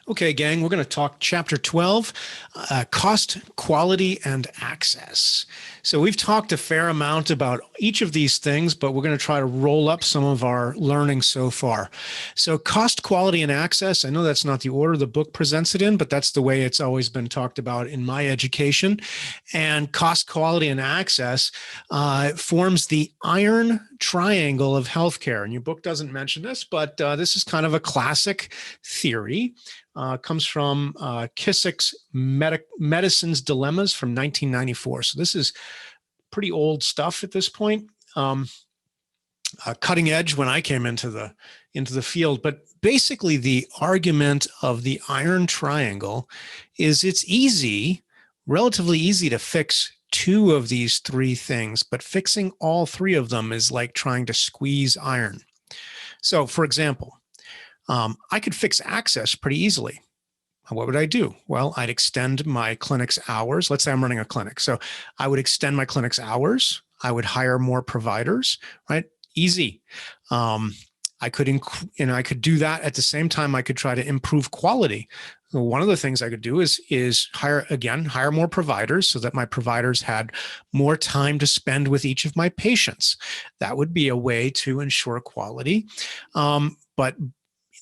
Okay, gang, we're going to talk chapter 12, cost, quality, and access. So we've talked a fair amount about each of these things, but we're going to try to roll up some of our learning so far. So cost, quality, and access, I know that's not the order the book presents it in, but that's the way it's always been talked about in my education. And cost, quality, and access forms the iron triangle of healthcare. And your book doesn't mention this, but this is kind of a classic theory. Comes from Kissack's Medicine's Dilemmas from 1994. So this is pretty old stuff at this point. Cutting edge when I came into the field. But basically, the argument of the iron triangle is it's relatively easy to fix two of these three things, but fixing all three of them is like trying to squeeze iron. So, for example, I could fix access pretty easily. What would I do? Well, I'd extend my clinic's hours. Let's say I'm running a clinic. So I would extend my clinic's hours. I would hire more providers, right? Easy. I could do that at the same time. I could try to improve quality. One of the things I could do is hire more providers so that my providers had more time to spend with each of my patients. That would be a way to ensure quality. But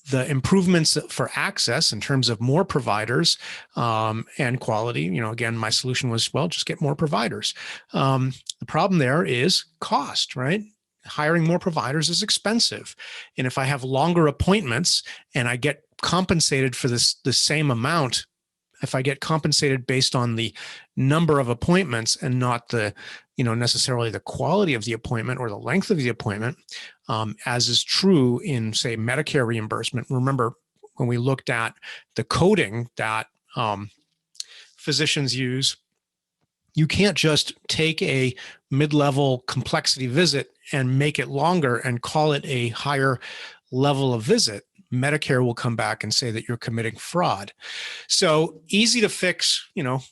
the improvements for access in terms of more providers and quality, again, my solution was, well, just get more providers. The problem there is cost, right? Hiring more providers is expensive. And if I have longer appointments and I get compensated for the same amount, if I get compensated based on the number of appointments and not the, necessarily the quality of the appointment or the length of the appointment, as is true in, say, Medicare reimbursement. Remember, when we looked at the coding that physicians use, you can't just take a mid-level complexity visit and make it longer and call it a higher level of visit. Medicare will come back and say that you're committing fraud. So easy to fix,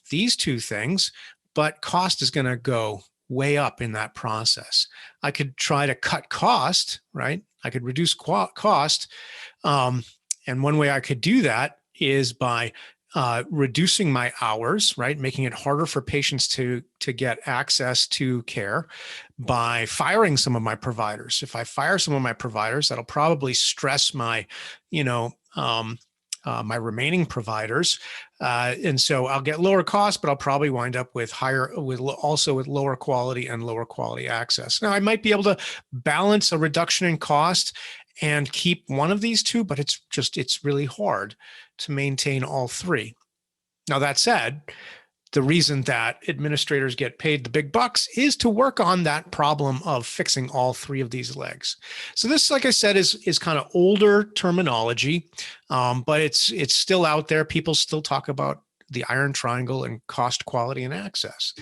these two things, but cost is going to go way up in that process. I could try to cut cost, right? I could reduce cost. And one way I could do that is by reducing my hours, right? Making it harder for patients to get access to care by firing some of my providers. If I fire some of my providers, that'll probably stress my, my remaining providers. And so I'll get lower costs, but I'll probably wind up with lower quality and lower quality access. Now I might be able to balance a reduction in cost and keep one of these two, but it's really hard to maintain all three. Now, that said, the reason that administrators get paid the big bucks is to work on that problem of fixing all three of these legs. So this, like I said, is kind of older terminology, but it's still out there. People still talk about the iron triangle and cost, quality, and access.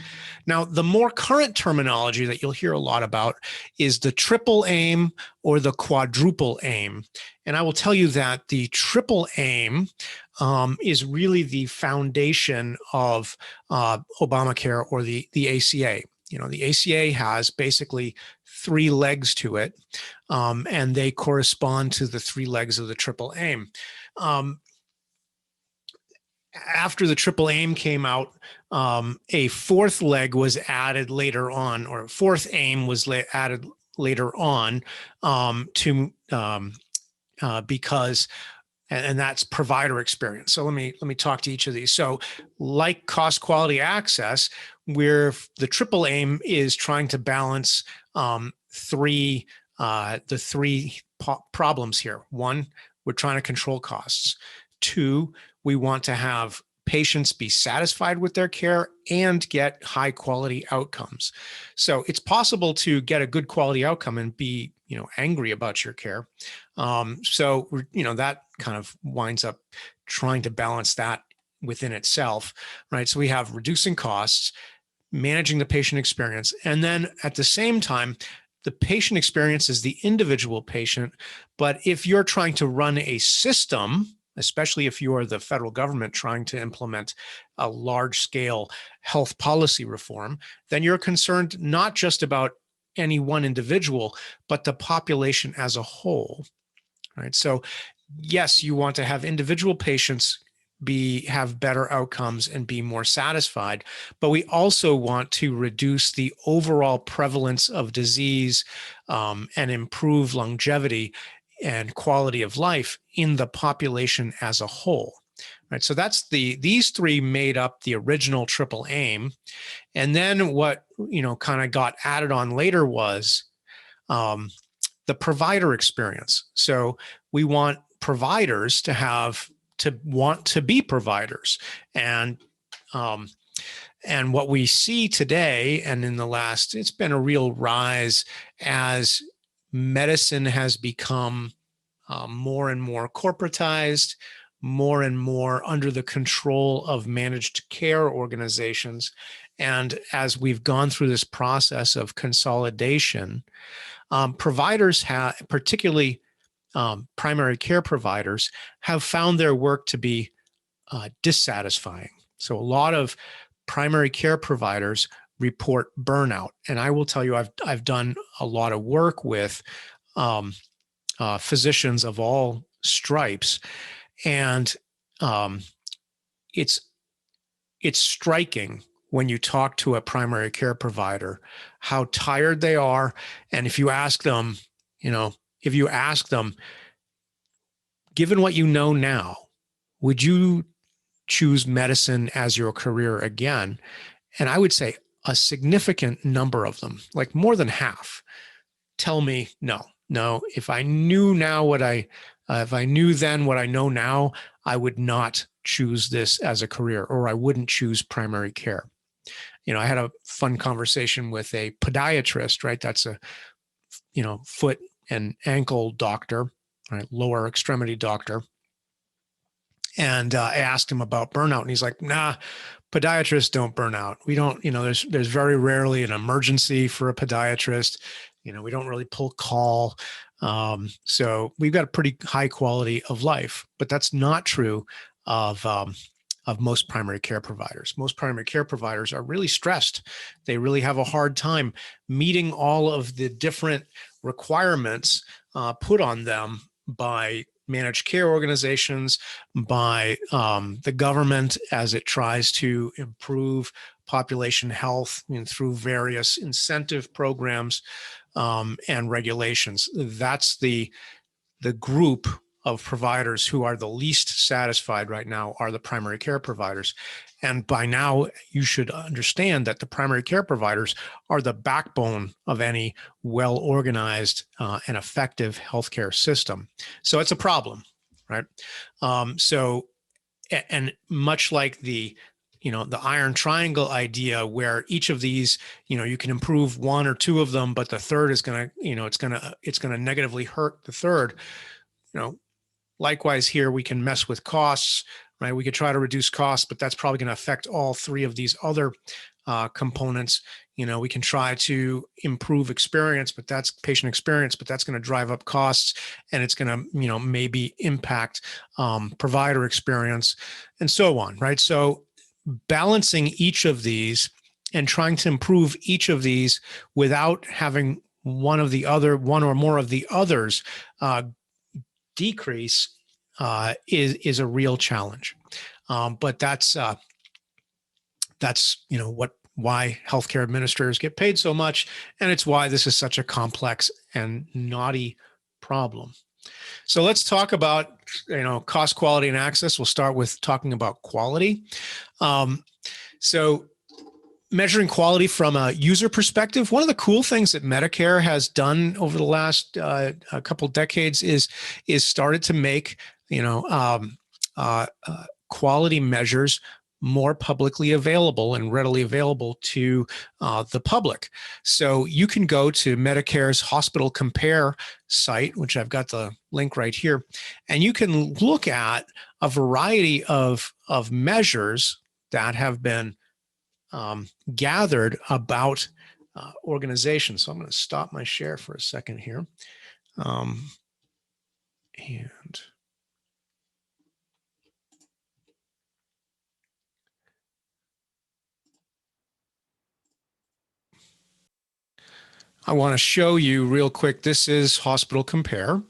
Now, the more current terminology that you'll hear a lot about is the triple aim or the quadruple aim. And I will tell you that the triple aim is really the foundation of Obamacare or the ACA. The ACA has basically three legs to it, and they correspond to the three legs of the triple aim. After the triple aim came out, a fourth leg was added later on, or a fourth aim was added later on because, and that's provider experience. So let me talk to each of these. So like cost, quality, access, where the triple aim is trying to balance the three problems here. One, we're trying to control costs. Two, we want to have patients be satisfied with their care and get high quality outcomes. So it's possible to get a good quality outcome and be, angry about your care. So that kind of winds up trying to balance that within itself, right? So we have reducing costs, managing the patient experience, and then at the same time, the patient experience is the individual patient. But if you're trying to run a system, especially if you are the federal government trying to implement a large-scale health policy reform, then you're concerned not just about any one individual, but the population as a whole, right? So yes, you want to have individual patients have better outcomes and be more satisfied, but we also want to reduce the overall prevalence of disease, and improve longevity and quality of life in the population as a whole. Right. So that's these three made up the original triple aim. And then what, kind of got added on later was, um, the provider experience. So we want providers to want to be providers. And um, and what we see today, and in the last, it's been a real rise as medicine has become more and more corporatized, more and more under the control of managed care organizations. And as we've gone through this process of consolidation, providers have, particularly primary care providers, have found their work to be dissatisfying. So a lot of primary care providers report burnout, and I will tell you, I've done a lot of work with um, physicians of all stripes, and um, it's it's striking when you talk to a primary care provider how tired they are, and if you ask them, if you ask them, given what you know now, would you choose medicine as your career again? And I would say a significant number of them, like more than half, tell me no. No, if I knew now if I knew then what I know now, I would not choose this as a career, or I wouldn't choose primary care. I had a fun conversation with a podiatrist, right? That's a, foot and ankle doctor, right? Lower extremity doctor. And I asked him about burnout, and he's like, nah, podiatrists don't burn out. We don't, there's very rarely an emergency for a podiatrist. We don't really pull call. So we've got a pretty high quality of life, but that's not true of most primary care providers. Most primary care providers are really stressed. They really have a hard time meeting all of the different requirements put on them by managed care organizations, by the government as it tries to improve population health through various incentive programs and regulations. That's the group of providers who are the least satisfied right now are the primary care providers. And by now, you should understand that the primary care providers are the backbone of any well-organized and effective healthcare system. So it's a problem, right? And much like the iron triangle idea, where each of these, you can improve one or two of them, but the third is going to, it's going to negatively hurt the third. Likewise here, we can mess with costs, right? We could try to reduce costs, but that's probably going to affect all three of these other components. We can try to improve experience, but that's patient experience, but that's going to drive up costs, and it's going to, maybe impact provider experience and so on, right? So balancing each of these and trying to improve each of these without having one or more of the others decrease is a real challenge. But that's why healthcare administrators get paid so much, and it's why this is such a complex and knotty problem. So let's talk about cost, quality, and access. We'll start with talking about quality. So measuring quality from a user perspective, one of the cool things that Medicare has done over the last a couple decades is started to make quality measures more publicly available and readily available to the public. So you can go to Medicare's Hospital Compare site, which I've got the link right here, and you can look at a variety of measures that have been gathered about organizations. So I'm going to stop my share for a second here. And I want to show you real quick. This is Hospital Compare.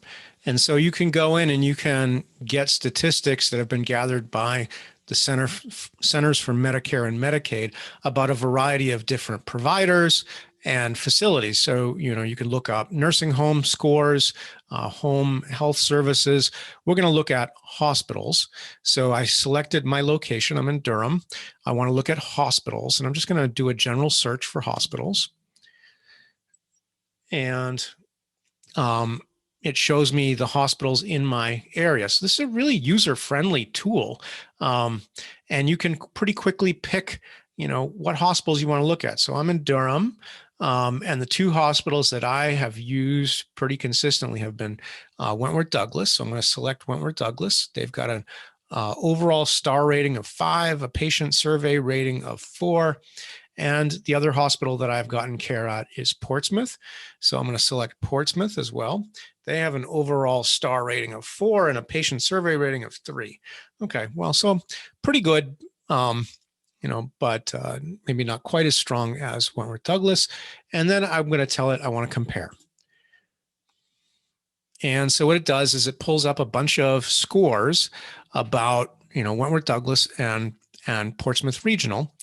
And so you can go in and you can get statistics that have been gathered by the Centers for Medicare and Medicaid about a variety of different providers and facilities. So, you can look up nursing home scores, home health services. We're going to look at hospitals. So I selected my location. I'm in Durham. I want to look at hospitals, and I'm just going to do a general search for hospitals. And it shows me the hospitals in my area. So this is a really user-friendly tool. And you can pretty quickly pick, what hospitals you want to look at. So I'm in Durham, and the two hospitals that I have used pretty consistently have been Wentworth Douglas. So I'm going to select Wentworth Douglas. They've got an overall star rating of 5, a patient survey rating of 4. And the other hospital that I've gotten care at is Portsmouth. So I'm going to select Portsmouth as well. They have an overall star rating of 4 and a patient survey rating of 3. Okay, well, so pretty good, but maybe not quite as strong as Wentworth Douglas. And then I'm going to tell it I want to compare. And so what it does is it pulls up a bunch of scores about, Wentworth Douglas and Portsmouth Regional.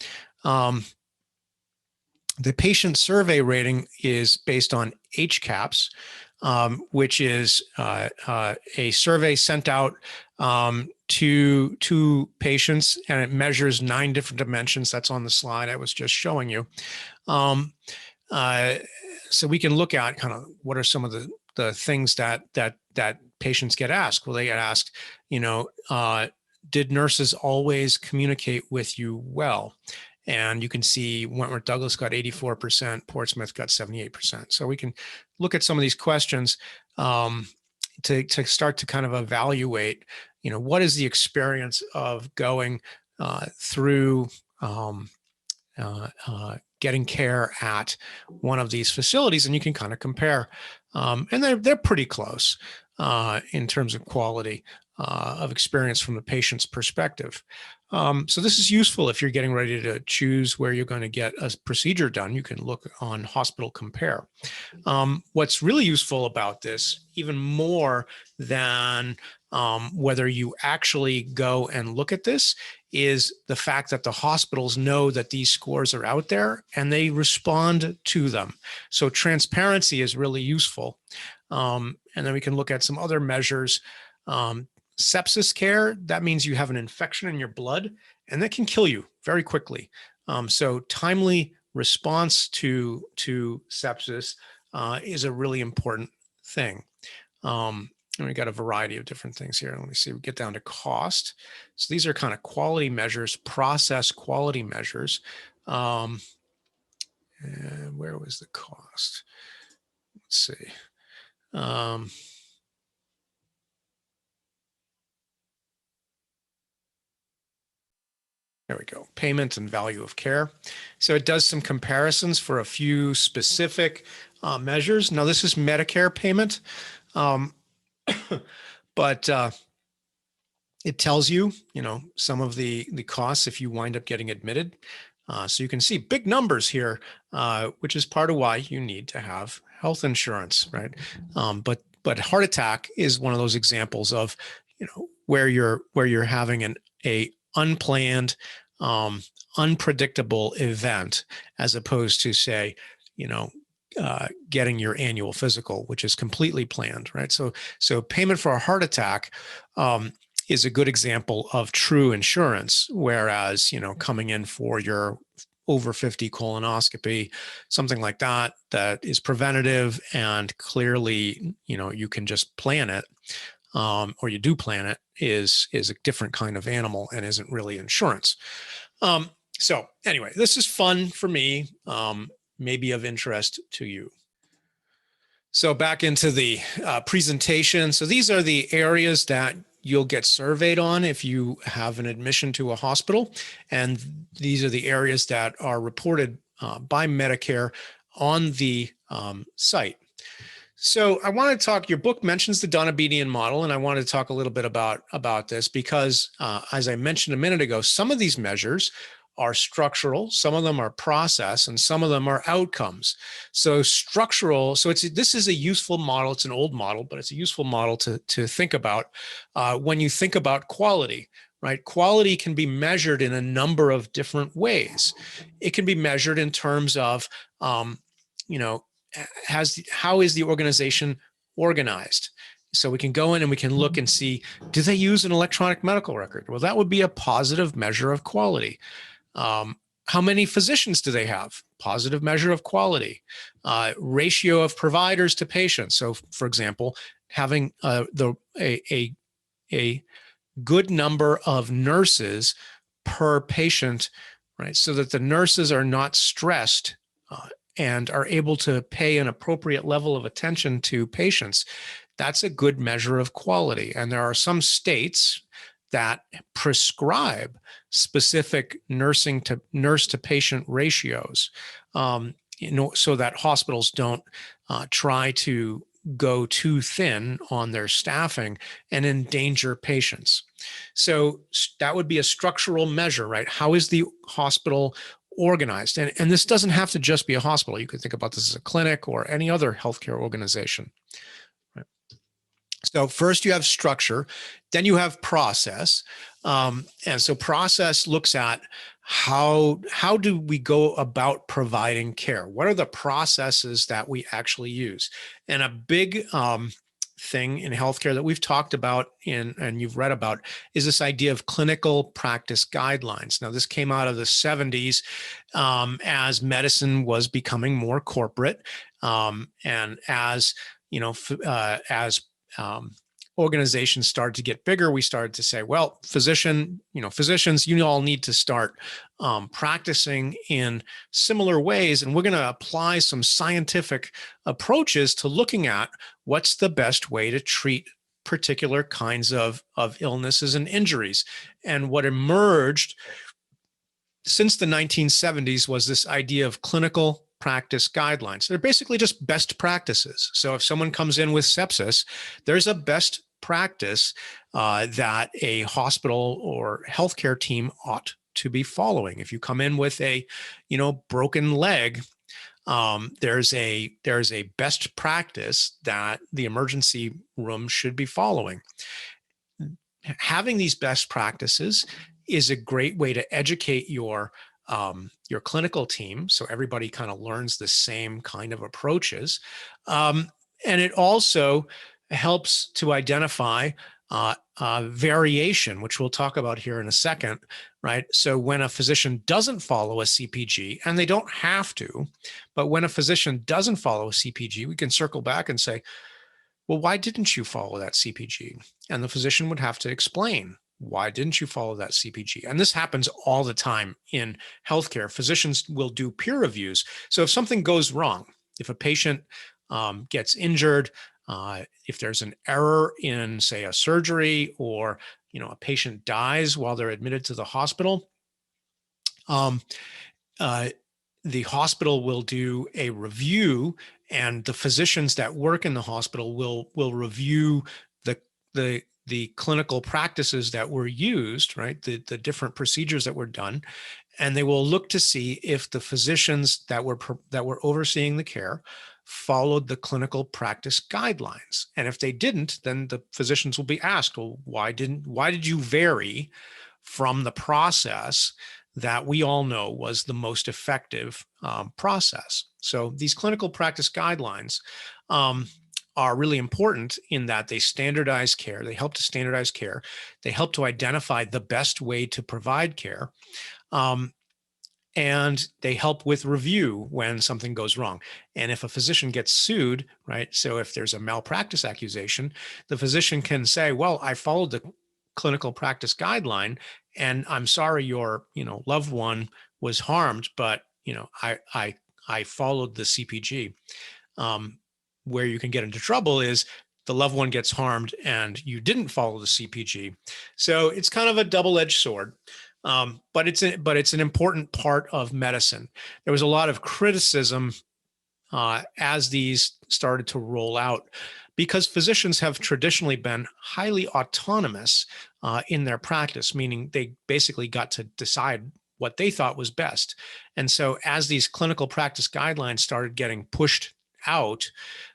The patient survey rating is based on HCAHPS, which is a survey sent out to patients, and it measures 9 different dimensions. That's on the slide I was just showing you. So we can look at kind of what are some of the things that patients get asked. Well, they get asked, did nurses always communicate with you well? And you can see Wentworth Douglas got 84%, Portsmouth got 78%. So we can look at some of these questions to start to kind of evaluate, what is the experience of going through getting care at one of these facilities, and you can kind of compare. And they're pretty close in terms of quality of experience from the patient's perspective. So this is useful if you're getting ready to choose where you're going to get a procedure done. You can look on Hospital Compare. What's really useful about this, even more than whether you actually go and look at this, is the fact that the hospitals know that these scores are out there and they respond to them. So transparency is really useful. And then we can look at some other measures. Sepsis care, that means you have an infection in your blood, and that can kill you very quickly. So timely response to sepsis is a really important thing. And we got a variety of different things here. Let me see, we get down to cost. So these are kind of quality measures, process quality measures. And where was the cost? Let's see. There we go, payment and value of care. So it does some comparisons for a few specific measures. Now this is Medicare payment, but it tells you, some of the costs if you wind up getting admitted. So you can see big numbers here, which is part of why you need to have health insurance, right? But heart attack is one of those examples of, where you're having a unplanned, unpredictable event, as opposed to, say, getting your annual physical, which is completely planned, right? So payment for a heart attack is a good example of true insurance, whereas, coming in for your over 50 colonoscopy, something like that is preventative and clearly, you can just plan it. Or you do plan it, is a different kind of animal and isn't really insurance. So anyway, this is fun for me, maybe of interest to you. So back into the presentation. So these are the areas that you'll get surveyed on if you have an admission to a hospital. And these are the areas that are reported by Medicare on the site. So I want to talk, your book mentions the Donabedian model, and I want to talk a little bit about this because, as I mentioned a minute ago, some of these measures are structural, some of them are process, and some of them are outcomes. So structural, so this is a useful model. It's an old model, but it's a useful model to think about when you think about quality, right? Quality can be measured in a number of different ways. It can be measured in terms of, how is the organization organized? So we can go in and we can look and see, do they use an electronic medical record? Well, that would be a positive measure of quality. How many physicians do they have? Positive measure of quality. Ratio of providers to patients. So, for example, having a good number of nurses per patient, right? So that the nurses are not stressed and are able to pay an appropriate level of attention to patients. That's a good measure of quality. And there are some states that prescribe specific nurse to patient ratios, so that hospitals don't try to go too thin on their staffing and endanger patients. So that would be a structural measure, right? How is the hospital organized? And this doesn't have to just be a hospital. You could think about this as a clinic or any other healthcare organization. Right? So first you have structure, then you have process. And so process looks at how do we go about providing care? What are the processes that we actually use? And a big thing in healthcare that we've talked about and you've read about is this idea of clinical practice guidelines. Now, this came out of the 70s as medicine was becoming more corporate, and as organizations started to get bigger, we started to say, well, physicians, you all need to start practicing in similar ways. And we're going to apply some scientific approaches to looking at what's the best way to treat particular kinds of illnesses and injuries. And what emerged since the 1970s was this idea of clinical practice guidelines. They're basically just best practices. So if someone comes in with sepsis, there's a best practice that a hospital or healthcare team ought to be following. If you come in with a, broken leg, there's a best practice that the emergency room should be following. Having these best practices is a great way to educate your clinical team, so everybody kind of learns the same kind of approaches. And it also helps to identify variation, which we'll talk about here in a second, right? So when a physician doesn't follow a CPG, and they don't have to, but when a physician doesn't follow a CPG, we can circle back and say, well, why didn't you follow that CPG? And the physician would have to explain, why didn't you follow that CPG? And this happens all the time in healthcare. Physicians will do peer reviews. So if something goes wrong, if a patient gets injured, if there's an error in, say, a surgery, or a patient dies while they're admitted to the hospital, the hospital will do a review, and the physicians that work in the hospital will review the clinical practices that were used, right? The different procedures that were done, and they will look to see if the physicians that were overseeing the care followed the clinical practice guidelines. And if they didn't, then the physicians will be asked, well, why did you vary from the process that we all know was the most effective process? So these clinical practice guidelines are really important in that they standardize care. They help to standardize care. They help to identify the best way to provide care. And they help with review when something goes wrong. And if a physician gets sued, right? So if there's a malpractice accusation, the physician can say, well, I followed the clinical practice guideline, and I'm sorry your, loved one was harmed, but, I followed the CPG. Where you can get into trouble is the loved one gets harmed and you didn't follow the CPG. So it's kind of a double-edged sword. But it's an important part of medicine. There was a lot of criticism as these started to roll out, because physicians have traditionally been highly autonomous in their practice, meaning they basically got to decide what they thought was best. And so as these clinical practice guidelines started getting pushed out,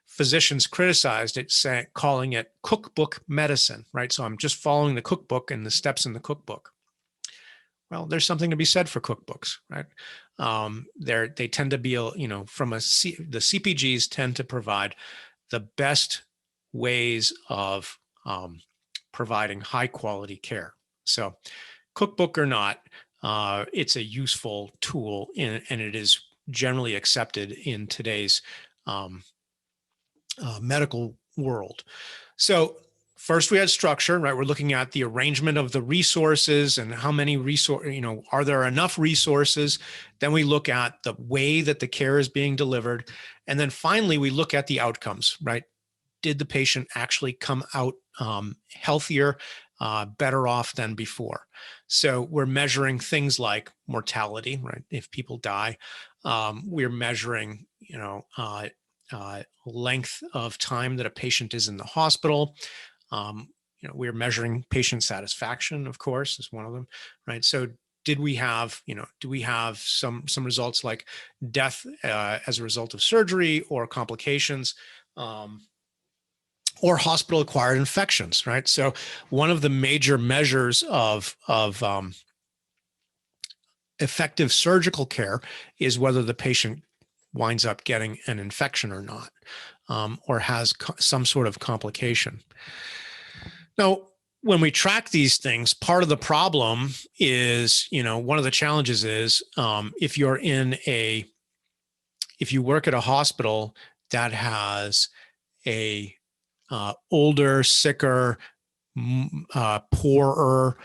physicians criticized it, calling it cookbook medicine, right? So I'm just following the cookbook and the steps in the cookbook. Well, there's something to be said for cookbooks, right? They tend to be, the CPGs tend to provide the best ways of providing high quality care. So cookbook or not, it's a useful tool and it is generally accepted in today's medical world. So first we had structure, right? We're looking at the arrangement of the resources and how many are there enough resources? Then we look at the way that the care is being delivered. And then finally, we look at the outcomes, right? Did the patient actually come out healthier, better off than before? So we're measuring things like mortality, right? If people die, we're measuring, length of time that a patient is in the hospital. We're measuring patient satisfaction, of course, is one of them, right? So do we have some results like death as a result of surgery or complications? Or hospital-acquired infections, right? So one of the major measures of effective surgical care is whether the patient winds up getting an infection or not, or has some sort of complication. Now, when we track these things, part of the problem is, one of the challenges is if you work at a hospital that has a older, sicker, poorer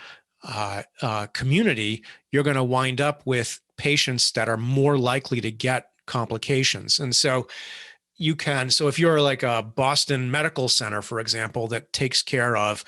community, you're going to wind up with patients that are more likely to get complications. And so if you're like a Boston Medical Center, for example, that takes care of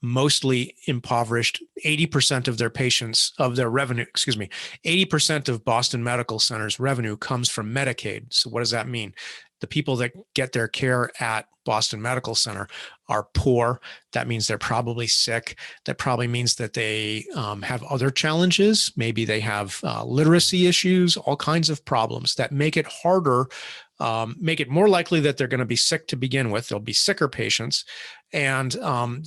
mostly impoverished, 80% of their patients, of their revenue, 80% of Boston Medical Center's revenue comes from Medicaid. So what does that mean? The people that get their care at Boston Medical Center are poor. That means they're probably sick. That probably means that they have other challenges. Maybe they have literacy issues, all kinds of problems that make it harder, make it more likely that they're going to be sick to begin with. They'll be sicker patients, and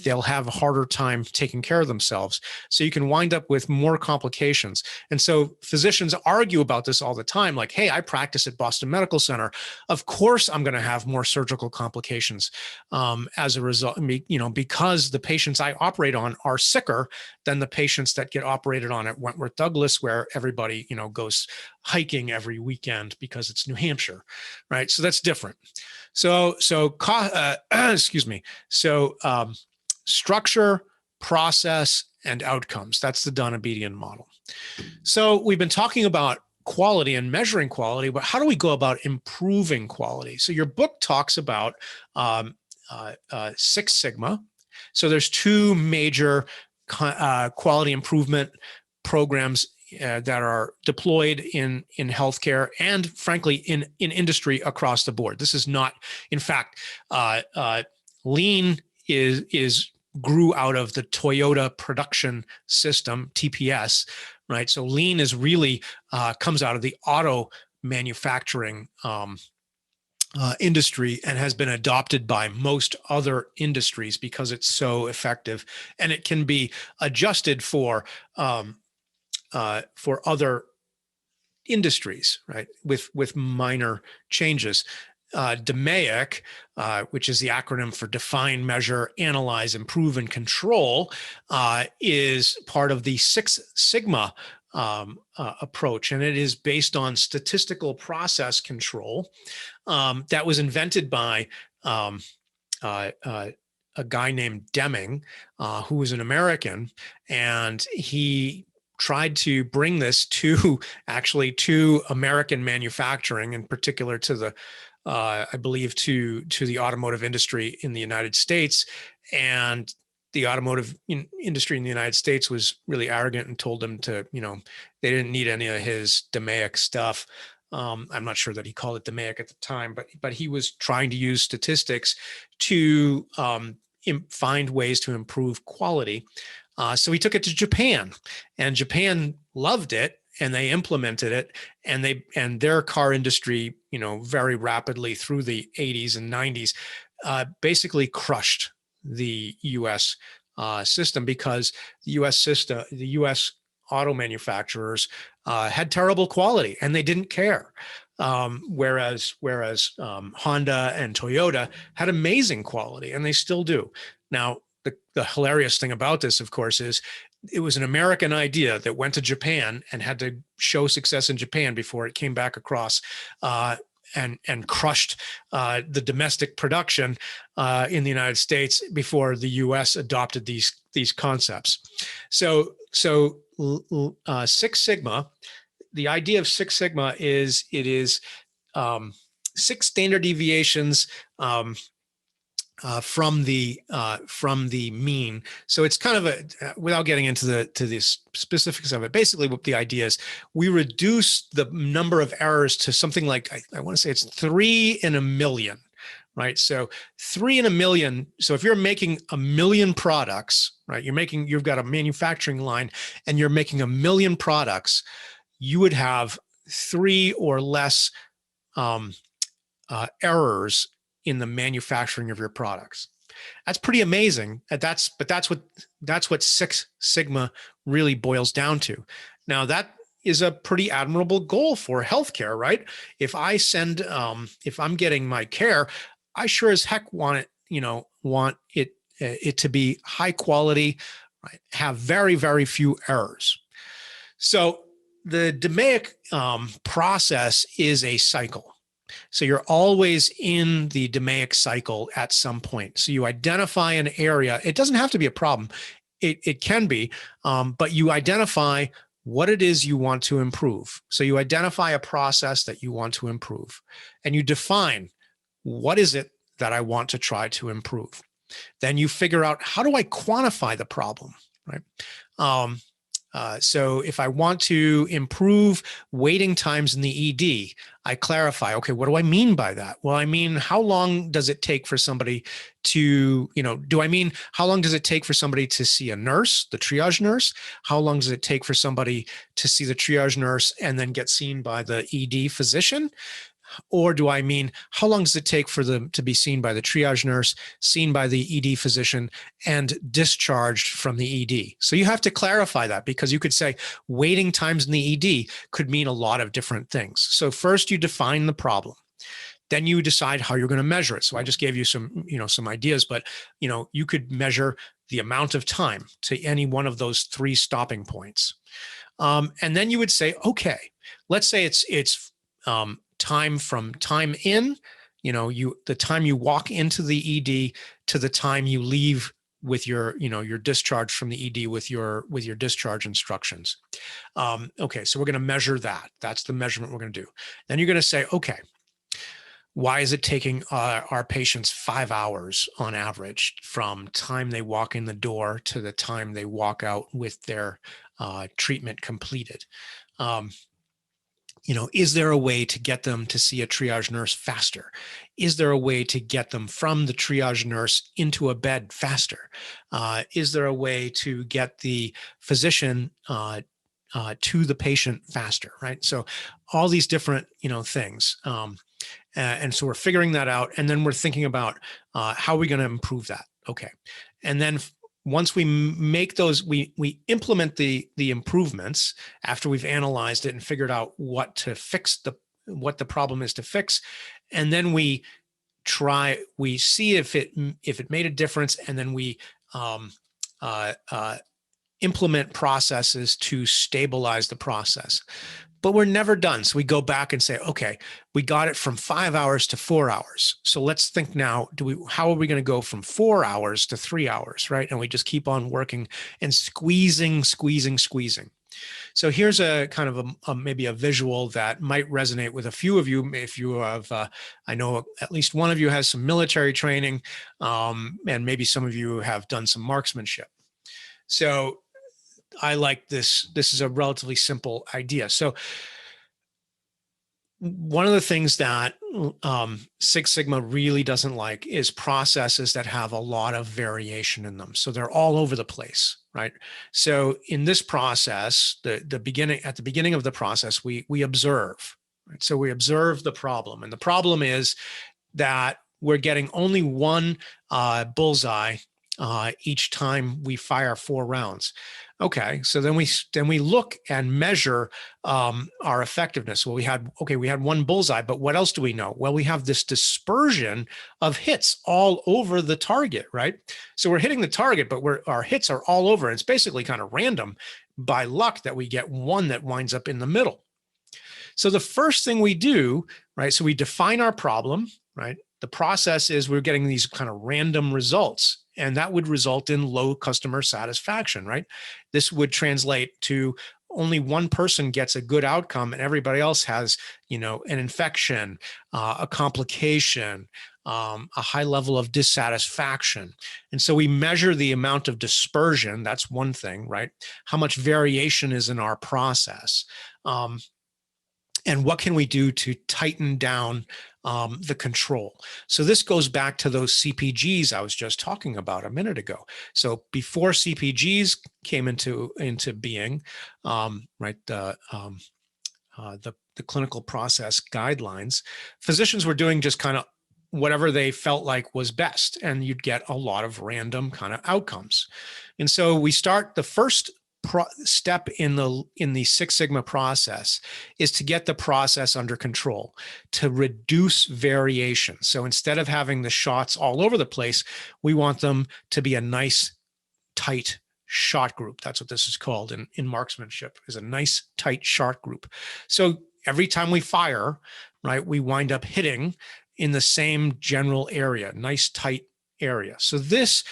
they'll have a harder time taking care of themselves. So you can wind up with more complications. And so physicians argue about this all the time, like, hey, I practice at Boston Medical Center. Of course, I'm going to have more surgical complications as a result, because the patients I operate on are sicker than the patients that get operated on at Wentworth Douglas, where everybody, goes hiking every weekend because it's New Hampshire, right? So that's different. So structure, process, and outcomes. That's the Donabedian model. So we've been talking about quality and measuring quality, but how do we go about improving quality? So your book talks about Six Sigma. So there's two major quality improvement programs that are deployed in healthcare and, frankly, in industry across the board. This is not, in fact, Lean grew out of the Toyota Production System, TPS, right? So Lean is really comes out of the auto manufacturing industry and has been adopted by most other industries because it's so effective, and it can be adjusted for other industries, right? With minor changes. DMAIC, which is the acronym for Define, Measure, Analyze, Improve, and Control, is part of the Six Sigma approach, and it is based on statistical process control that was invented by a guy named Deming, who was an American, and he tried to bring this to American manufacturing, in particular to the I believe to the automotive industry in the United States. And the automotive industry in the United States was really arrogant and told them to, they didn't need any of his DMAIC stuff. I'm not sure that he called it DMAIC at the time, but he was trying to use statistics to find ways to improve quality. So he took it to Japan, and Japan loved it, and they implemented it, and their car industry, very rapidly through the 80s and 90s, basically crushed the U.S. System, because the U.S. auto manufacturers had terrible quality, and they didn't care. Whereas Honda and Toyota had amazing quality, and they still do. Now, the hilarious thing about this, of course, is it was an American idea that went to Japan and had to show success in Japan before it came back across and crushed the domestic production in the United States before the U.S. adopted these concepts. So Six Sigma, the idea of Six Sigma is it is 6 standard deviations from the mean. So it's kind of without getting into the specifics of it, basically what the idea is, we reduce the number of errors to something like, I want to say it's 3 in a million, right? So 3 in a million. So if you're making 1 million products, right, you've got a manufacturing line and you're making 1 million products, you would have 3 or less errors in the manufacturing of your products. That's pretty amazing. That's what Six Sigma really boils down to. Now, that is a pretty admirable goal for healthcare, right? If I'm getting my care, I sure as heck want it to be high quality, right? Have very, very few errors. So the DMAIC process is a cycle. So you're always in the DMAIC cycle at some point. So you identify an area. It doesn't have to be a problem. It can be, but you identify what it is you want to improve. So you identify a process that you want to improve, and you define what is it that I want to try to improve. Then you figure out, how do I quantify the problem, right? So if I want to improve waiting times in the ED, I clarify, okay, what do I mean by that? Well, I mean, how long does it take for somebody to, how long does it take for somebody to see a nurse, the triage nurse? How long does it take for somebody to see the triage nurse and then get seen by the ED physician? Or do I mean, how long does it take for them to be seen by the triage nurse, seen by the ED physician, and discharged from the ED? So you have to clarify that, because you could say waiting times in the ED could mean a lot of different things. So first you define the problem. Then you decide how you're going to measure it. So I just gave you some ideas, but you could measure the amount of time to any one of those 3 stopping points. And then you would say, okay, let's say it's time from time in, the time you walk into the ED to the time you leave with your discharge from the ED with your discharge instructions. Okay, so we're going to measure that. That's the measurement we're going to do. Then you're going to say, okay, why is it taking our patients 5 hours on average from time they walk in the door to the time they walk out with their treatment completed? Is there a way to get them to see a triage nurse faster? Is there a way to get them from the triage nurse into a bed faster? Is there a way to get the physician to the patient faster, right? So all these different, things. And so we're figuring that out. And then we're thinking about how are we going to improve that? Okay. And then once we make those, we implement the improvements after we've analyzed it and figured out what the problem is to fix. And then we see if it made a difference. And then we implement processes to stabilize the process. But we're never done. So we go back and say, okay, we got it from 5 hours to 4 hours. So let's think now, how are we going to go from 4 hours to 3 hours, right? And we just keep on working and squeezing. So here's a kind of maybe a visual that might resonate with a few of you. If you have, I know at least one of you has some military training, and maybe some of you have done some marksmanship. So I like this. This is a relatively simple idea. So one of the things that Six Sigma really doesn't like is processes that have a lot of variation in them. So they're all over the place, right? So in this process, at the beginning of the process, we observe, right? So we observe the problem, and the problem is that we're getting only one bullseye each time we fire 4 rounds. Okay, so then we look and measure our effectiveness. Well, we had one bullseye, but what else do we know? Well, we have this dispersion of hits all over the target, right? So we're hitting the target, but our hits are all over. It's basically kind of random by luck that we get one that winds up in the middle. So the first thing we do, right? So we define our problem, right? The process is we're getting these kind of random results, and that would result in low customer satisfaction, right? This would translate to only one person gets a good outcome and everybody else has, an infection, a complication, a high level of dissatisfaction. And so we measure the amount of dispersion. That's one thing, right? How much variation is in our process. And what can we do to tighten down the control? So this goes back to those CPGs I was just talking about a minute ago. So before CPGs came into being, right, the clinical process guidelines, physicians were doing just kind of whatever they felt like was best, and you'd get a lot of random kind of outcomes. And so we start the first step in the Six Sigma process is to get the process under control, to reduce variation. So instead of having the shots all over the place, we want them to be a nice, tight shot group. That's what this is called in marksmanship, is a nice, tight shot group. So every time we fire, right, we wind up hitting in the same general area, nice, tight area. So this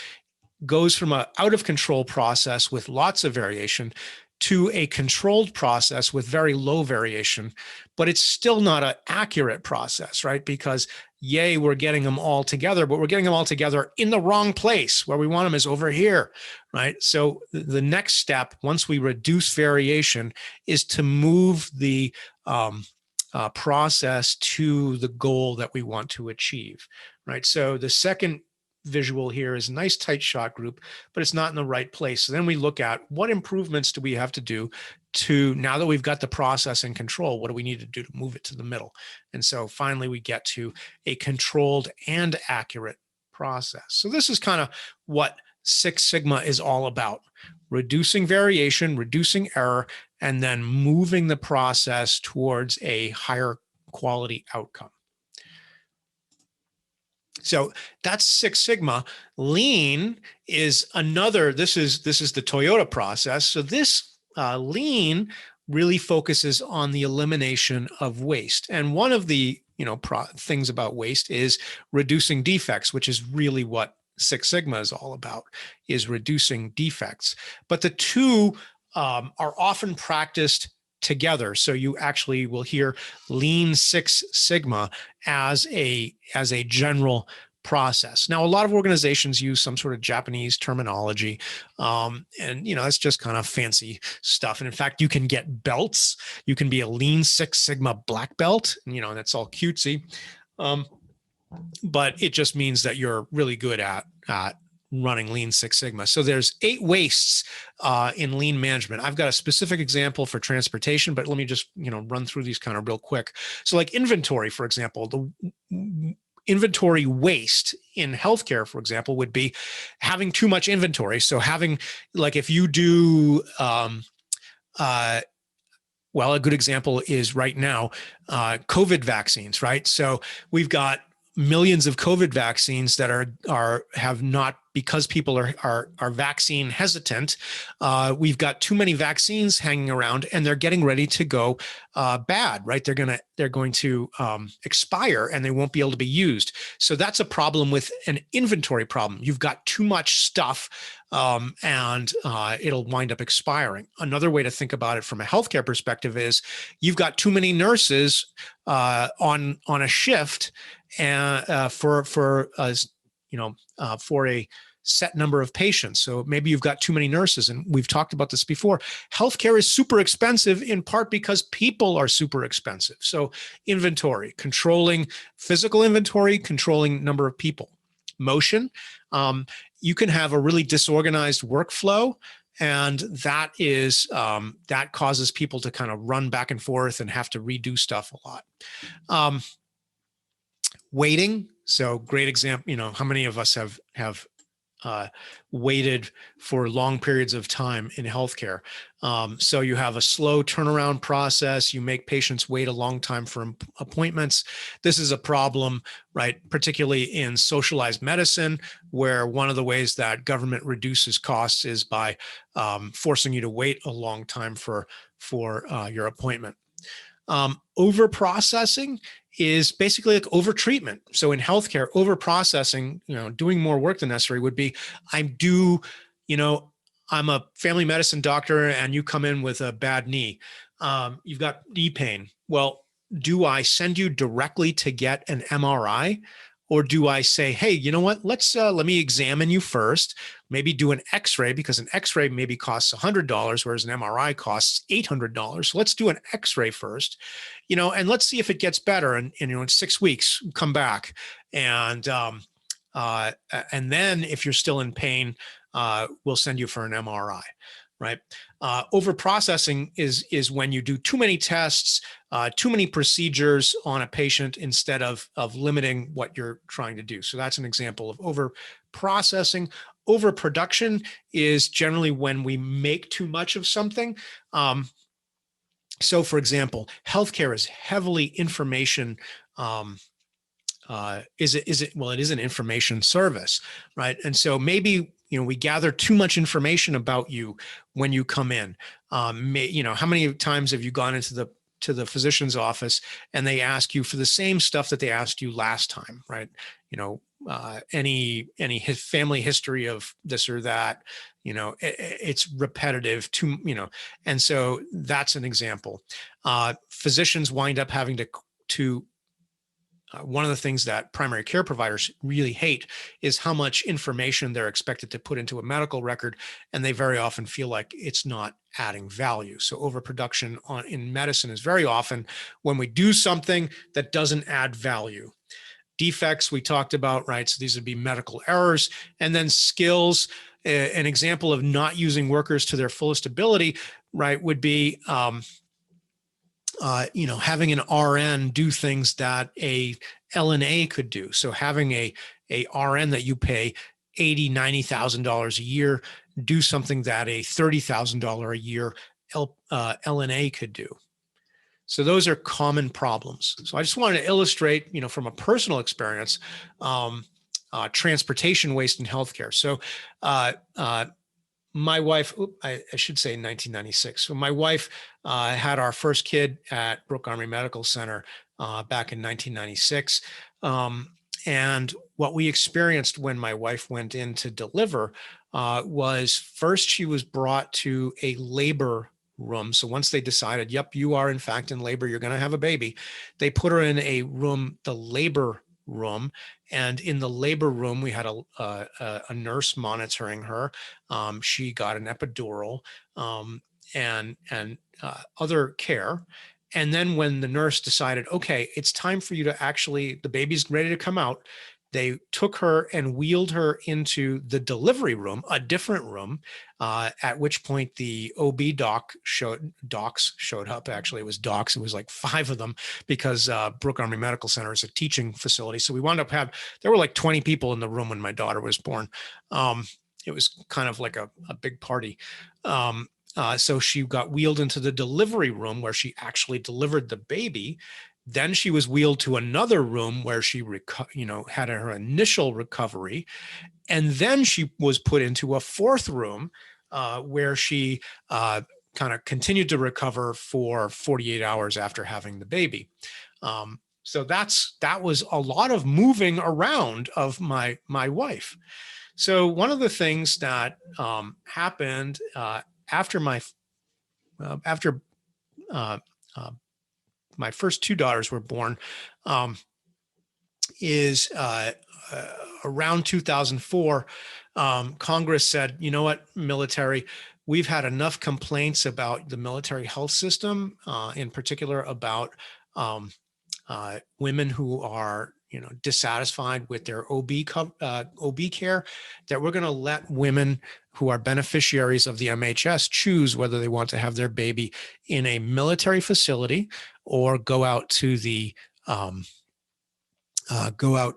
goes from an out of control process with lots of variation to a controlled process with very low variation, but it's still not an accurate process, right? Because yay, we're getting them all together, but we're getting them all together in the wrong place. Where we want them is over here, right? So the next step, once we reduce variation, is to move the process to the goal that we want to achieve, right? So the second visual here is a nice tight shot group, but it's not in the right place. So then we look at what improvements do we have to do to, now that we've got the process in control, what do we need to do to move it to the middle? And so finally we get to a controlled and accurate process. So this is kind of what Six Sigma is all about: reducing variation, reducing error, and then moving the process towards a higher quality outcome. So that's Six Sigma. Lean is another. This is the Toyota process. So this Lean really focuses on the elimination of waste. And one of the things about waste is reducing defects, which is really what Six Sigma is all about, is reducing defects. But the two are often practiced together. So you actually will hear Lean Six Sigma as a general process. Now, a lot of organizations use some sort of Japanese terminology, and it's just kind of fancy stuff. And in fact, you can get belts. You can be a Lean Six Sigma black belt, and that's all cutesy. But it just means that you're really good at running Lean Six Sigma. So there's 8 wastes in lean management. I've got a specific example for transportation, but let me just run through these kind of real quick. So like inventory, for example, the inventory waste in healthcare, for example, would be having too much inventory. So having, like, if you do well, a good example is right now, COVID vaccines, right? So we've got millions of COVID vaccines that have not, because people are vaccine hesitant. We've got too many vaccines hanging around, and they're getting ready to go bad, right? They're going to expire, and they won't be able to be used. So that's a problem with an inventory problem. You've got too much stuff, and it'll wind up expiring. Another way to think about it from a healthcare perspective is you've got too many nurses on a shift, and for a set number of patients. So maybe you've got too many nurses, and we've talked about this before. Healthcare is super expensive in part because people are super expensive. So inventory, controlling physical inventory, controlling number of people. Motion, you can have a really disorganized workflow, and that that causes people to kind of run back and forth and have to redo stuff a lot. Waiting. So great example, how many of us have waited for long periods of time in healthcare. So you have a slow turnaround process. You make patients wait a long time for appointments. This is a problem, right? Particularly in socialized medicine, where one of the ways that government reduces costs is by forcing you to wait a long time for your appointment. Over processing is basically like over treatment. So in healthcare, over processing, doing more work than necessary would be, I'm a family medicine doctor and you come in with a bad knee. You've got knee pain. Well, do I send you directly to get an MRI? Or do I say, hey, you know what? Let me examine you first, maybe do an X-ray, because an X-ray maybe costs $100, whereas an MRI costs $800. So let's do an X-ray first, and let's see if it gets better. And in 6 weeks, come back. And then if you're still in pain, we'll send you for an MRI. Right. Over processing is when you do too many tests, too many procedures on a patient instead of limiting what you're trying to do. So that's an example of over processing. Overproduction is generally when we make too much of something. So for example, healthcare is heavily information. It is an information service, right? And so maybe we gather too much information about you when you come in. How many times have you gone into the physician's office and they ask you for the same stuff that they asked you last time, right? Any family history of this or that. It's repetitive and so that's an example. Physicians wind up having to one of the things that primary care providers really hate is how much information they're expected to put into a medical record, and they very often feel like it's not adding value. So overproduction in medicine is very often when we do something that doesn't add value. Defects we talked about, right? So these would be medical errors. And then skills, an example of not using workers to their fullest ability, right, would be having an RN do things that a LNA could do. So having a RN that you pay $80,000, $90,000 a year do something that a $30,000 a year LNA could do. So those are common problems. So I just wanted to illustrate, from a personal experience, transportation waste in healthcare. So my wife, I should say 1996. So my wife had our first kid at Brooke Army Medical Center back in 1996. And what we experienced when my wife went in to deliver was first she was brought to a labor room. So once they decided, yep, you are in fact in labor, you're going to have a baby, they put her in a room, the labor room. And in the labor room, we had a nurse monitoring her. She got an epidural and other care. And then when the nurse decided, okay, it's time for you to the baby's ready to come out, they took her and wheeled her into the delivery room, a different room, at which point the OB docs showed up. Actually, it was docs. It was like 5 of them because Brooke Army Medical Center is a teaching facility. So we wound up there were like 20 people in the room when my daughter was born. It was kind of like a big party. So she got wheeled into the delivery room where she actually delivered the baby. Then she was wheeled to another room where she had her initial recovery. And then she was put into a 4th room where she kind of continued to recover for 48 hours after having the baby. So that was a lot of moving around of my wife. So one of the things that happened after my first 2 daughters were born is around 2004. Congress said, you know what, military, we've had enough complaints about the military health system, in particular about um, women who are, dissatisfied with their OB care, that we're going to let women who are beneficiaries of the MHS choose whether they want to have their baby in a military facility or um, go out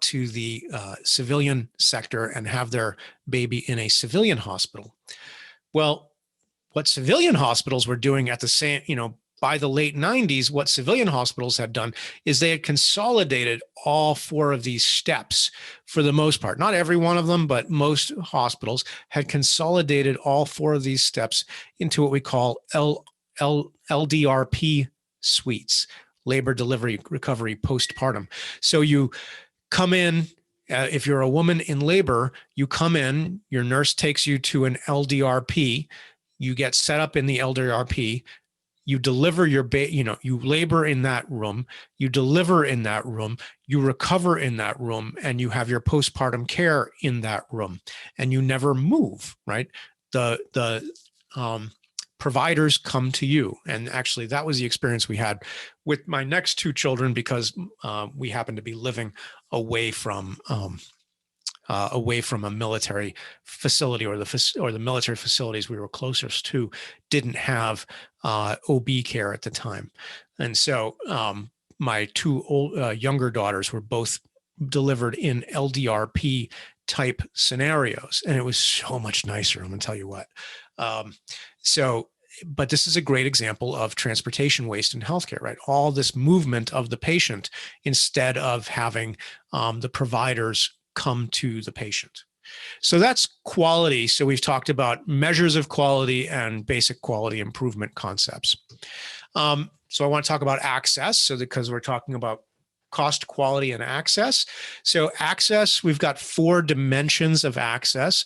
to the civilian sector and have their baby in a civilian hospital. Well, what civilian hospitals were doing at the same, by the late 90s, what civilian hospitals had done is they had consolidated all four of these steps for the most part. Not every one of them, but most hospitals had consolidated all four of these steps into what we call LDRP suites, labor, delivery, recovery, postpartum. So you come in, if you're a woman in labor, you come in, your nurse takes you to an LDRP, you get set up in the LDRP, you deliver your you labor in that room, you deliver in that room, you recover in that room, and you have your postpartum care in that room, and you never move, right? The providers come to you. And actually, that was the experience we had with my next two children, because we happened to be living away from a military facility, or the military facilities we were closest to didn't have OB care at the time. And so my two younger daughters were both delivered in LDRP type scenarios, and it was so much nicer. I'm going to tell you what. But this is a great example of transportation waste in healthcare, right? All this movement of the patient instead of having the providers come to the patient. So that's quality. So we've talked about measures of quality and basic quality improvement concepts. So I want to talk about access. So because we're talking about cost, quality, and access. So access, we've got 4 dimensions of access.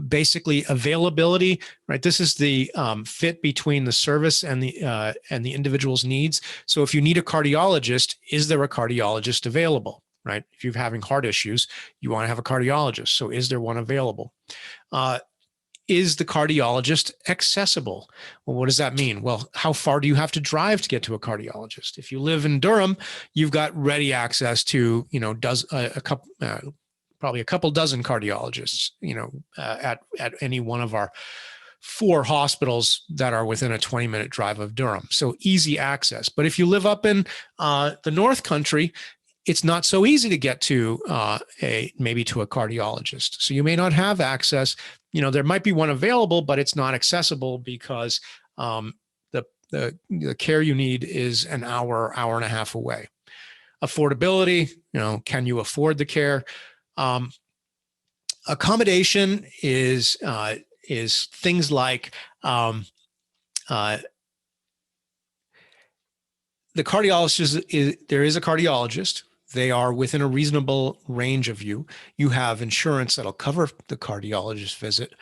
Basically availability, right? This is the fit between the service and the individual's needs. So if you need a cardiologist, is there a cardiologist available, right? If you're having heart issues, you want to have a cardiologist. So is there one available? Is the cardiologist accessible? Well, what does that mean? Well, how far do you have to drive to get to a cardiologist? If you live in Durham, you've got ready access to, probably a couple dozen cardiologists, at any one of our 4 hospitals that are within a 20-minute drive of Durham. So easy access. But if you live up in the North Country, it's not so easy to get to maybe to a cardiologist. So you may not have access. There might be one available, but it's not accessible because the care you need is an hour and a half away. Affordability, can you afford the care? Accommodation is things like the cardiologist. There is a cardiologist. They are within a reasonable range of you. You have insurance that'll cover the cardiologist visit,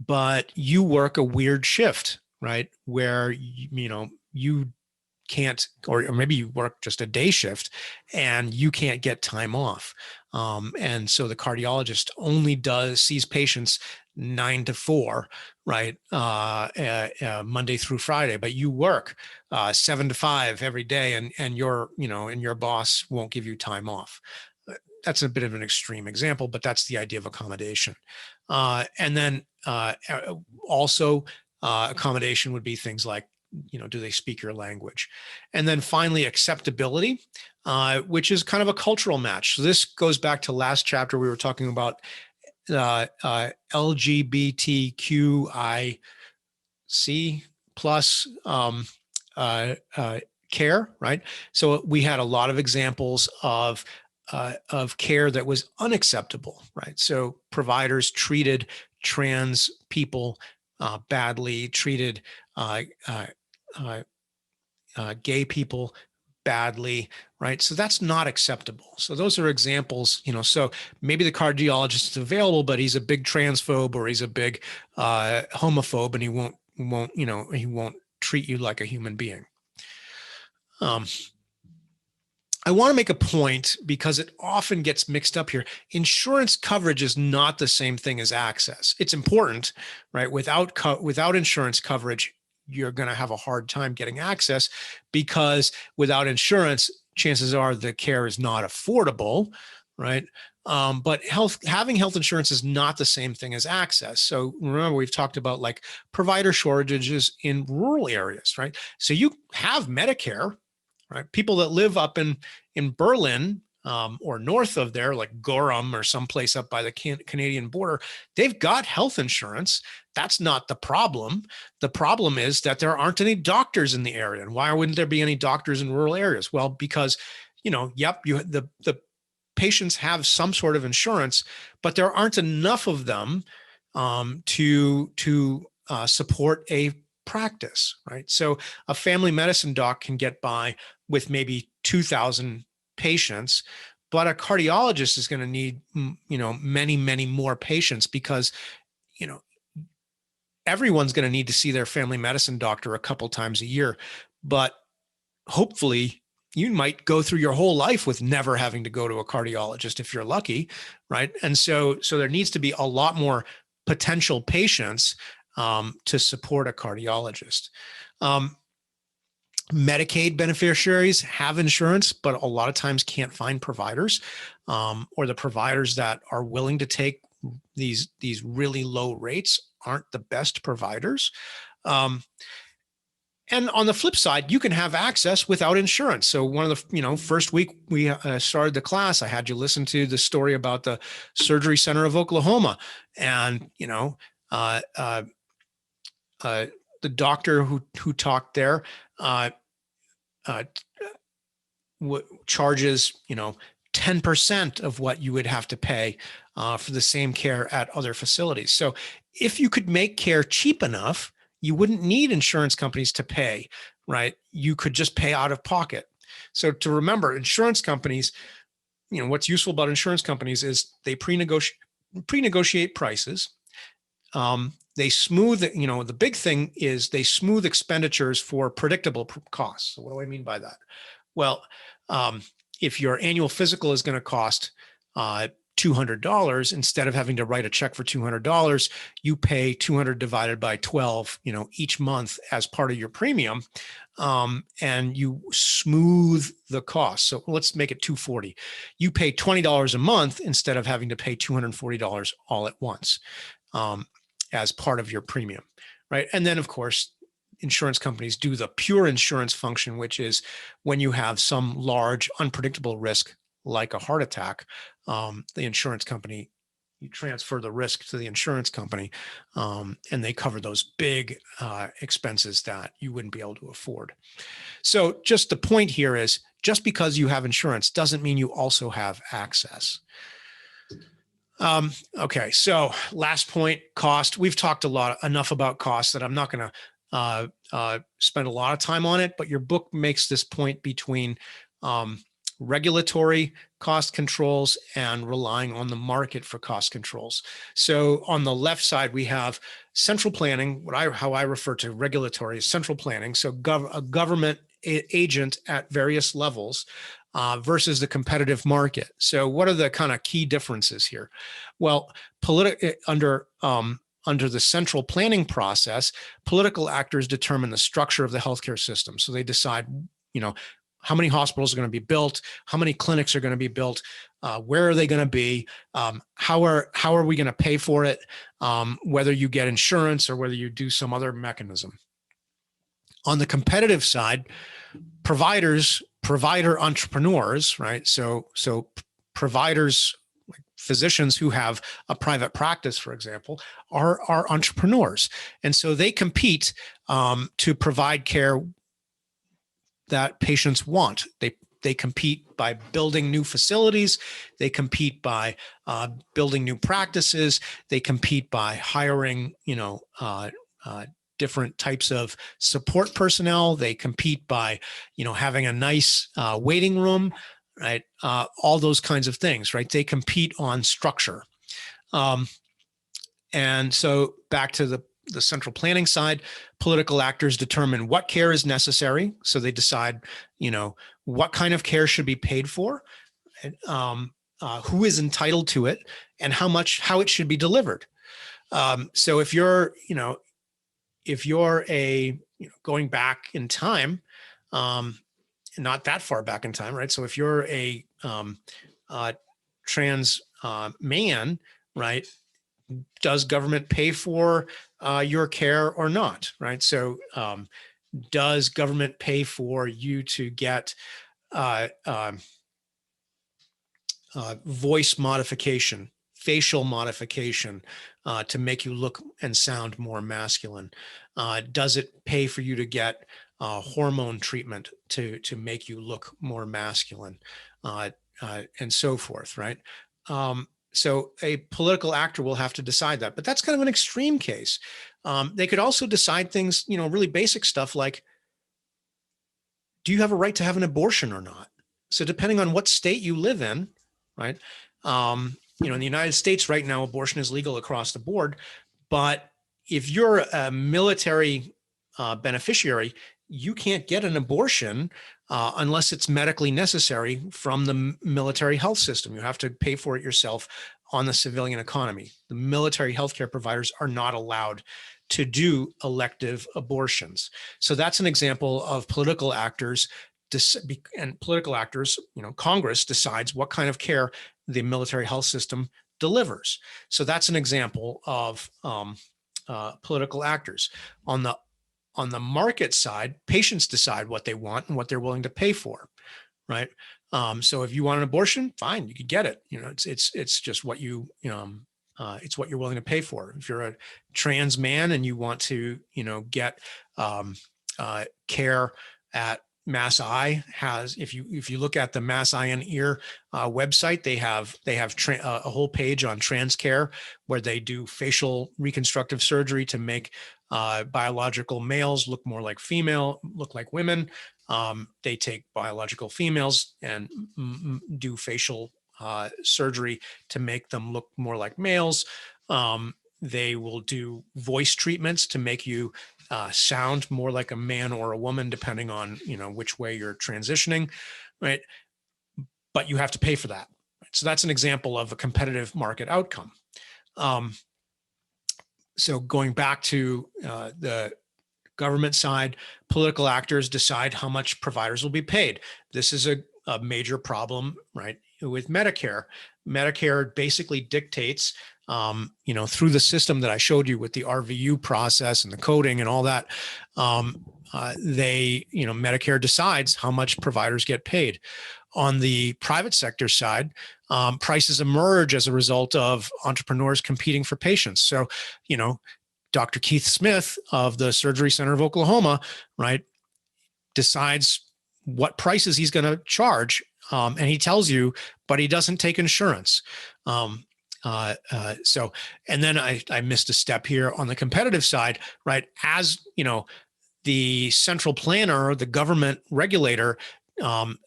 but you work a weird shift, right? Where you can't, or maybe you work just a day shift and you can't get time off. And so the cardiologist only sees patients 9 to 4, right? Monday through Friday, but you work 7 to 5 every day, and your boss won't give you time off. That's a bit of an extreme example, but that's the idea of accommodation. And then also accommodation would be things like, do they speak your language? And then finally, acceptability, which is kind of a cultural match. So this goes back to last chapter. We were talking about LGBTQIC plus care, right? So we had a lot of examples of care that was unacceptable, right? So providers treated trans people badly, treated gay people badly, right? So that's not acceptable. So those are examples, so maybe the cardiologist is available, but he's a big transphobe or he's a big homophobe, and he won't treat you like a human being. I want to make a point because it often gets mixed up here. Insurance coverage is not the same thing as access. It's important, right? Without insurance coverage, you're going to have a hard time getting access, because without insurance, chances are the care is not affordable, right? But having health insurance is not the same thing as access. So remember, we've talked about like provider shortages in rural areas, right? So you have Medicare, right? People that live up in Berlin, or north of there, like Gorham or someplace up by the Canadian border, they've got health insurance. That's not the problem. The problem is that there aren't any doctors in the area. And why wouldn't there be any doctors in rural areas? Well, because, the patients have some sort of insurance, but there aren't enough of them to support a practice, right? So a family medicine doc can get by with maybe 2,000 patients, but a cardiologist is going to need, many, many more patients, because, everyone's going to need to see their family medicine doctor a couple times a year. But hopefully you might go through your whole life with never having to go to a cardiologist if you're lucky, right? And so there needs to be a lot more potential patients to support a cardiologist. Medicaid beneficiaries have insurance, but a lot of times can't find providers, or the providers that are willing to take these really low rates aren't the best providers. And on the flip side, you can have access without insurance. So one of the, first week we started the class, I had you listen to the story about the Surgery Center of Oklahoma, and the doctor who talked there charges 10% of what you would have to pay for the same care at other facilities. So if you could make care cheap enough, you wouldn't need insurance companies to pay, right? You could just pay out of pocket. So to remember, insurance companies, what's useful about insurance companies is they pre-negotiate prices. They smooth, the big thing is they smooth expenditures for predictable costs. So what do I mean by that? Well, if your annual physical is going to cost $200, instead of having to write a check for $200, you pay 200 divided by 12, each month as part of your premium, and you smooth the cost. So let's make it $240. You pay $20 a month instead of having to pay $240 all at once, as part of your premium, right? And then, of course, insurance companies do the pure insurance function, which is when you have some large unpredictable risk like a heart attack, the insurance company, you transfer the risk to the insurance company, and they cover those big expenses that you wouldn't be able to afford. So just the point here is, just because you have insurance doesn't mean you also have access. Okay, so last point, cost. We've talked enough about cost that I'm not going to spend a lot of time on it, but your book makes this point between regulatory cost controls and relying on the market for cost controls. So on the left side, we have central planning, how I refer to regulatory as central planning. So a government agent at various levels versus the competitive market. So what are the kind of key differences here? Well, under the central planning process, political actors determine the structure of the healthcare system. So they decide, how many hospitals are going to be built, how many clinics are going to be built, where are they going to be, how are we going to pay for it, whether you get insurance or whether you do some other mechanism. On the competitive side, provider entrepreneurs, right? So providers, like physicians who have a private practice, for example, are entrepreneurs. And so they compete to provide care that patients want. They compete by building new facilities. They compete by building new practices. They compete by hiring, different types of support personnel. They compete by, having a nice waiting room, right? All those kinds of things, right? They compete on structure. And so back to the the central planning side, political actors determine what care is necessary. So they decide, what kind of care should be paid for, who is entitled to it, and how it should be delivered. So if you're going back in time, not that far back in time, right? So if you're a trans man, right, does government pay for your care or not, right? So does government pay for you to get voice modification, facial modification to make you look and sound more masculine? Does it pay for you to get hormone treatment to make you look more masculine, and so forth, right? So a political actor will have to decide that, but that's kind of an extreme case. They could also decide things, really basic stuff like, do you have a right to have an abortion or not? So depending on what state you live in, right? In the United States right now, abortion is legal across the board, but if you're a military beneficiary, you can't get an abortion unless it's medically necessary from the military health system. You have to pay for it yourself on the civilian economy. The military healthcare providers are not allowed to do elective abortions. So that's an example of political actors, and political actors, Congress decides what kind of care the military health system delivers. So that's an example of political actors. On the market side, patients decide what they want and what they're willing to pay for, right? So if you want an abortion, fine, you can get it. It's just what it's what you're willing to pay for. If you're a trans man and you want to, get care at Mass Eye has, if you look at the Mass Eye and Ear website, they have a whole page on trans care where they do facial reconstructive surgery to make biological males look more like look like women. They take biological females and do facial surgery to make them look more like males. They will do voice treatments to make you sound more like a man or a woman, depending on which way you're transitioning, right? But you have to pay for that. Right? So that's an example of a competitive market outcome. So going back to the government side, political actors decide how much providers will be paid. This is a major problem, right? With Medicare. Medicare basically dictates, through the system that I showed you with the RVU process and the coding and all that, Medicare decides how much providers get paid. On the private sector side, prices emerge as a result of entrepreneurs competing for patients. So, Dr. Keith Smith of the Surgery Center of Oklahoma, right, decides what prices he's going to charge. And he tells you, but he doesn't take insurance. And then I missed a step here on the competitive side, right? As the central planner, the government regulator,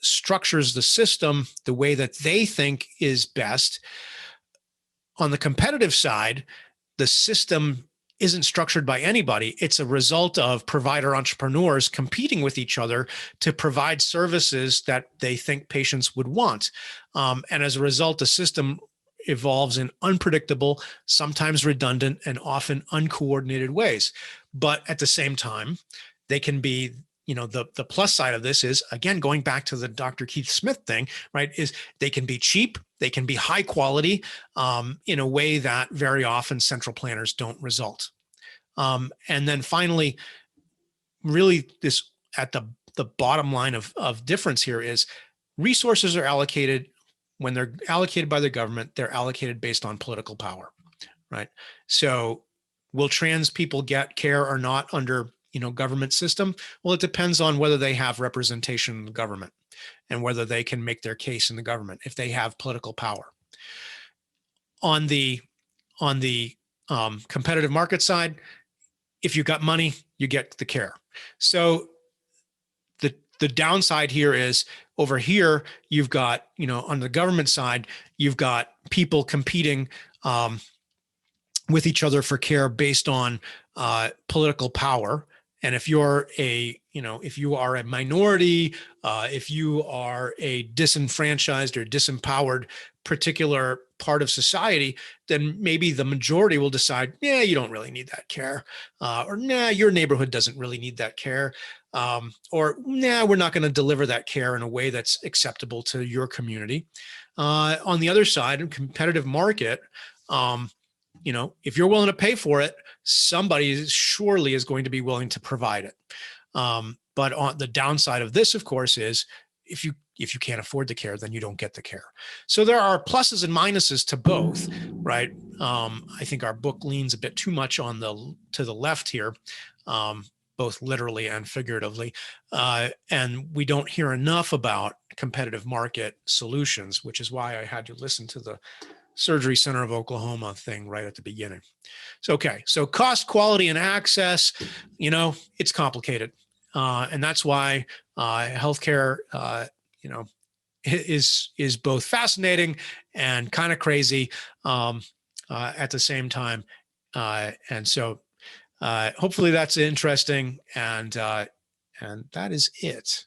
structures the system the way that they think is best. On the competitive side, the system isn't structured by anybody. It's a result of provider entrepreneurs competing with each other to provide services that they think patients would want. And as a result, the system evolves in unpredictable, sometimes redundant, and often uncoordinated ways. But at the same time, they can be, the plus side of this is, again, going back to the Dr. Keith Smith thing, right, is they can be cheap, they can be high quality in a way that very often central planners don't result. And then finally, really this at the bottom line of difference here is resources are allocated. When they're allocated by the government, they're allocated based on political power, right? So will trans people get care or not under government system? Well, it depends on whether they have representation in the government and whether they can make their case in the government if they have political power. On the competitive market side, if you've got money, you get the care. So the downside here is over here, you've got, on the government side, you've got people competing with each other for care based on political power. And if you're if you are a minority, if you are a disenfranchised or disempowered particular part of society, then maybe the majority will decide, yeah, you don't really need that care, or nah, your neighborhood doesn't really need that care, or nah, we're not going to deliver that care in a way that's acceptable to your community. On the other side, a competitive market, if you're willing to pay for it, somebody surely is going to be willing to provide it. But on the downside of this, of course, is if you can't afford the care, then you don't get the care. So there are pluses and minuses to both, right? I think our book leans a bit too much on to the left here, both literally and figuratively, and we don't hear enough about competitive market solutions, which is why I had you listen to the Surgery Center of Oklahoma thing right at the beginning. So, okay. So cost, quality, and access, it's complicated. And that's why healthcare, is both fascinating and kind of crazy at the same time. And so hopefully that's interesting. And that is it.